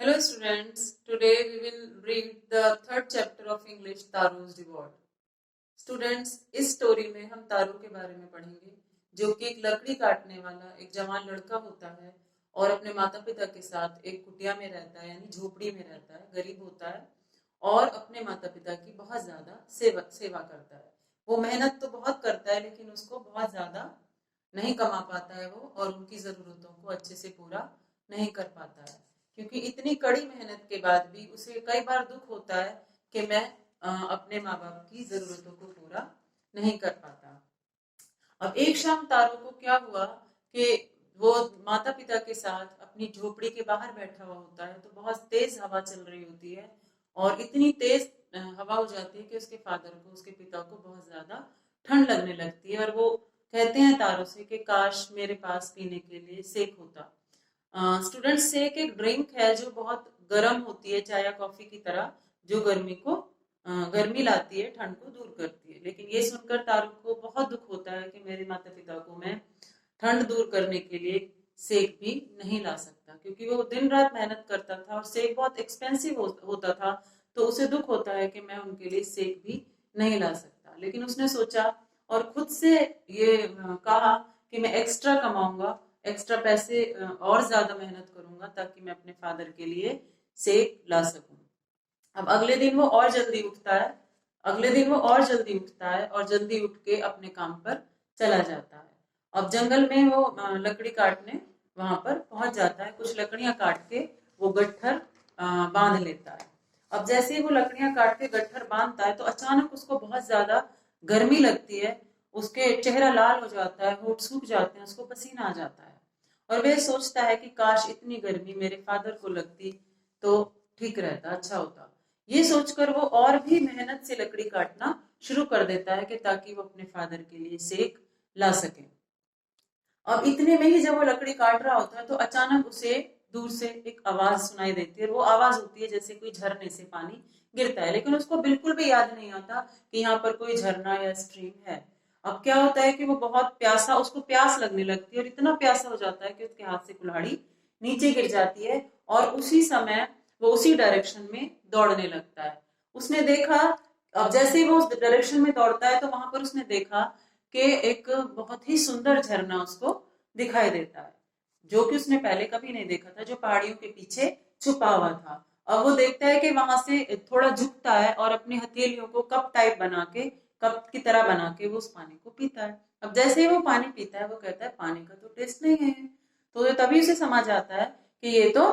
Hello students, today we will read the third chapter of English Taru's Reward. Students, इस story में हम तारू के बारे में पढ़ेंगे जो कि एक लकड़ी काटने वाला एक जवान लड़का होता है और अपने माता पिता के साथ एक कुटिया में रहता है, यानी झोपड़ी में रहता है, गरीब होता है और अपने माता पिता की बहुत ज्यादा सेवा करता है। वो मेहनत तो बहुत करता है लेकिन उसको बहुत ज्यादा नहीं कमा पाता है वो, और उनकी जरूरतों को अच्छे से पूरा नहीं कर पाता है, क्योंकि इतनी कड़ी मेहनत के बाद भी उसे कई बार दुख होता है कि मैं अपने माँ बाप की जरूरतों को पूरा नहीं कर पाता। अब एक शाम तारो को क्या हुआ कि वो माता पिता के साथ अपनी झोपड़ी के बाहर बैठा हुआ होता है, तो बहुत तेज हवा चल रही होती है और इतनी तेज हवा हो जाती है कि उसके फादर को, उसके पिता को बहुत ज्यादा ठंड लगने लगती है और वो कहते हैं तारो से कि काश मेरे पास पीने के लिए सेक होता। स्टूडेंट सेक एक ड्रिंक है जो बहुत गर्म होती है, चाय या कॉफी की तरह, जो गर्मी लाती है, ठंड को दूर करती है। लेकिन ये सुनकर तारू को बहुत दुख होता है कि मेरे माता पिता को मैं ठंड दूर करने के लिए सेक भी नहीं ला सकता, क्योंकि वो दिन रात मेहनत करता था और सेक बहुत एक्सपेंसिव होता था, तो उसे दुख होता है कि मैं उनके लिए सेक भी नहीं ला सकता। लेकिन उसने सोचा और खुद से ये कहा कि मैं एक्स्ट्रा कमाऊंगा, एक्स्ट्रा पैसे और ज्यादा मेहनत करूंगा ताकि मैं अपने फादर के लिए सेक ला सकूं। अब अगले दिन वो और जल्दी उठता है और जल्दी उठ के अपने काम पर चला जाता है। अब जंगल में वो लकड़ी काटने वहां पर पहुंच जाता है, कुछ लकड़ियां काट के वो गट्ठर बांध लेता है। अब जैसे ही वो लकड़ियां काट के गट्ठर बांधता है तो अचानक उसको बहुत ज्यादा गर्मी लगती है, उसके चेहरा लाल हो जाता है, होठ सूख जाते हैं, उसको पसीना आ जाता है और वह सोचता है कि काश इतनी गर्मी मेरे फादर को लगती तो ठीक रहता, अच्छा होता। ये सोचकर वो और भी मेहनत से लकड़ी काटना शुरू कर देता है कि ताकि वो अपने फादर के लिए सेक ला सके। अब इतने में ही जब वो लकड़ी काट रहा होता है तो अचानक उसे दूर से एक आवाज सुनाई देती है। वो आवाज होती है जैसे कोई झरने से पानी गिरता है, लेकिन उसको बिल्कुल भी याद नहीं आता कि यहाँ पर कोई झरना या स्ट्रीम है। अब क्या होता है कि वो बहुत प्यासा, उसको प्यास लगने लगती है और इतना प्यासा हो जाता है कि उसके हाथ से कुल्हाड़ी नीचे गिर जाती है और उसी समय वो उसी डायरेक्शन में दौड़ने लगता है। उसने देखा, अब जैसे ही वो उस डायरेक्शन में दौड़ता है तो वहां पर उसने देखा कि एक बहुत ही सुंदर झरना उसको दिखाई देता है, जो कि उसने पहले कभी नहीं देखा था, जो पहाड़ियों के पीछे छुपा हुआ था। अब वो देखता है कि वहां से थोड़ा झुकता है और अपनी हथेलियों को कप टाइप बना के, कप की तरह बना के वो उस पानी को पीता है। अब जैसे ही वो पानी पीता है वो कहता है पानी का तो टेस्ट नहीं है। तो तभी उसे समझ आता है कि ये तो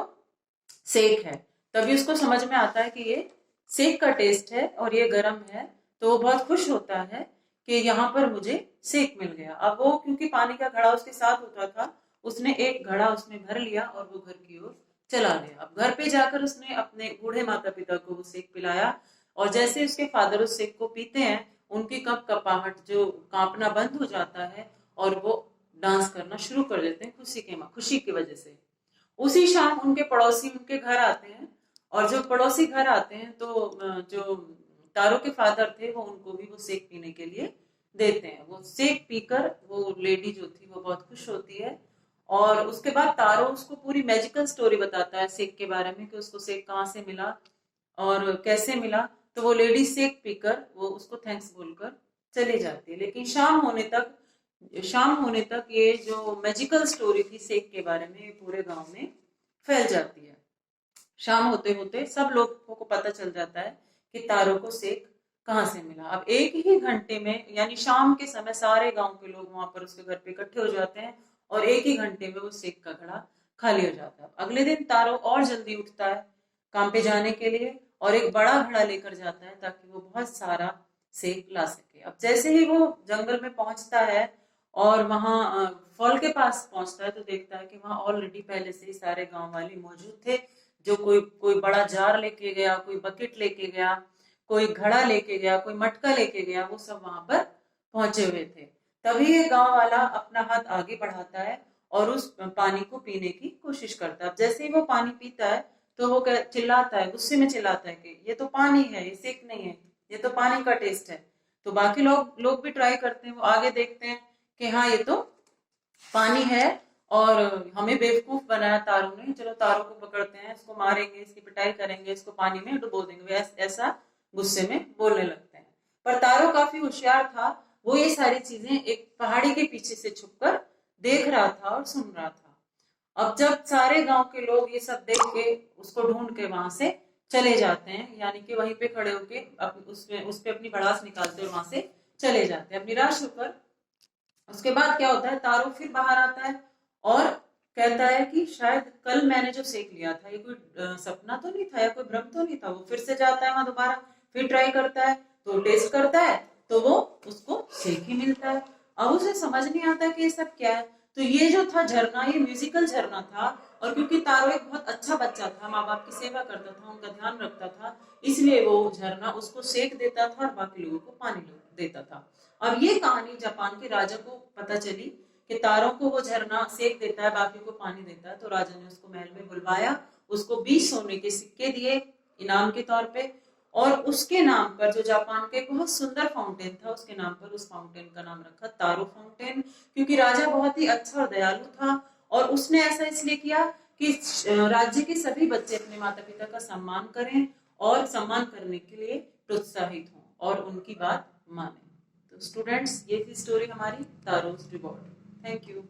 सेक है। तभी उसको समझ में आता है कि ये सेक का टेस्ट है और ये गर्म है। तो वो बहुत खुश होता है कि यहाँ पर मुझे सेक मिल गया। अब वो क्योंकि पानी का घड़ा उसके साथ होता था, उसने एक घड़ा उसमें भर लिया और वो घर की ओर चला गया। अब घर पे जाकर उसने अपने बूढ़े माता पिता को वो सेक पिलाया और जैसे उसके फादर उस सेक को पीते हैं, उनकी कप कपाहट जो कांपना बंद हो जाता है और वो डांस करना शुरू कर देते हैं खुशी की वजह से। उसी शाम उनके पड़ोसी उनके घर आते हैं और जो पड़ोसी घर आते हैं तो जो तारो के फादर थे वो उनको भी वो सेक पीने के लिए देते हैं। वो सेक पीकर वो लेडी जो थी वो बहुत खुश होती है और उसके बाद तारो उसको पूरी मैजिकल स्टोरी बताता है सेक के बारे में कि उसको सेक कहाँ से मिला और कैसे मिला। तो वो लेडी सेक पीकर वो उसको थैंक्स बोलकर चली जाती है। लेकिन शाम होने तक ये जो मैजिकल स्टोरी थी सेक के बारे में, ये पूरे गांव में फैल जाती है। शाम होते होते सब लोगों को पता चल जाता है कि तारो को सेक कहाँ से मिला। अब एक ही घंटे में, यानी शाम के समय, सारे गांव के लोग वहां पर उसके घर पे इकट्ठे हो जाते हैं और एक ही घंटे में वो सेक का घड़ा खाली हो जाता है। अगले दिन तारो और जल्दी उठता है काम पे जाने के लिए और एक बड़ा घड़ा लेकर जाता है ताकि वो बहुत सारा सेक ला सके। अब जैसे ही वो जंगल में पहुंचता है और वहां फॉल के पास पहुंचता है तो देखता है कि वहां ऑलरेडी पहले से ही सारे गांव वाले मौजूद थे। जो कोई कोई बड़ा जार लेके गया, कोई बकेट लेके गया, कोई घड़ा लेके गया, कोई मटका लेके गया, वो सब वहां पर पहुंचे हुए थे। तभी ये गांव वाला अपना हाथ आगे बढ़ाता है और उस पानी को पीने की कोशिश करता है। अब जैसे ही वो पानी पीता है तो वो चिल्लाता है, गुस्से में चिल्लाता है कि ये तो पानी है, ये सेक नहीं है, ये तो पानी का टेस्ट है। तो बाकी लोग लोग भी ट्राई करते हैं, वो आगे देखते हैं कि हाँ ये तो पानी है और हमें बेवकूफ बनाया तारों ने, चलो तारों को पकड़ते हैं, इसको मारेंगे, इसकी पिटाई करेंगे, इसको पानी में डुबो देंगे, वे ऐसा गुस्से में बोलने लगते हैं। पर तारों काफी होशियार था, वो ये सारी चीजें एक पहाड़ी के पीछे से छुपकर देख रहा था और सुन रहा था। अब जब सारे गांव के लोग ये सब देख के उसको ढूंढ के वहां से चले जाते हैं, यानी कि वहीं पे खड़े होके उसमें उस पे अपनी भड़ास निकालते और वहां से चले जाते हैं अपनी राशि पर। उसके बाद क्या होता है, तारो फिर बाहर आता है और कहता है कि शायद कल मैंने जो सेक लिया था ये कोई सपना तो नहीं था या कोई भ्रम तो नहीं था। वो फिर से जाता है वहां दोबारा, फिर ट्राई करता है, तो टेस्ट करता है तो वो उसको सेक ही मिलता है। अब उसे समझ नहीं आता कि ये सब क्या है। तो ये जो था झरना, ये म्यूजिकल झरना था, और क्योंकि तारो एक बहुत अच्छा बच्चा था, माँ बाप की सेवा करता था, उनका ध्यान रखता था, इसलिए वो झरना उसको सेक देता था और बाकी लोगों को पानी देता था। अब ये कहानी जापान के राजा को पता चली कि तारों को वो झरना सेक देता है, बाकी को पानी देता है, तो राजा ने उसको महल में बुलवाया, उसको 20 सोने के सिक्के दिए इनाम के तौर पे, और उसके नाम पर, जो जापान के बहुत सुंदर फाउंटेन था, उसके नाम पर उस फाउंटेन का नाम रखा तारो फाउंटेन, क्योंकि राजा बहुत ही अच्छा और दयालु था। और उसने ऐसा इसलिए किया कि राज्य के सभी बच्चे अपने माता पिता का सम्मान करें और सम्मान करने के लिए प्रोत्साहित हों और उनकी बात माने। तो स्टूडेंट्स, ये थी स्टोरी हमारी तारोज रिवॉर्ड। Thank you.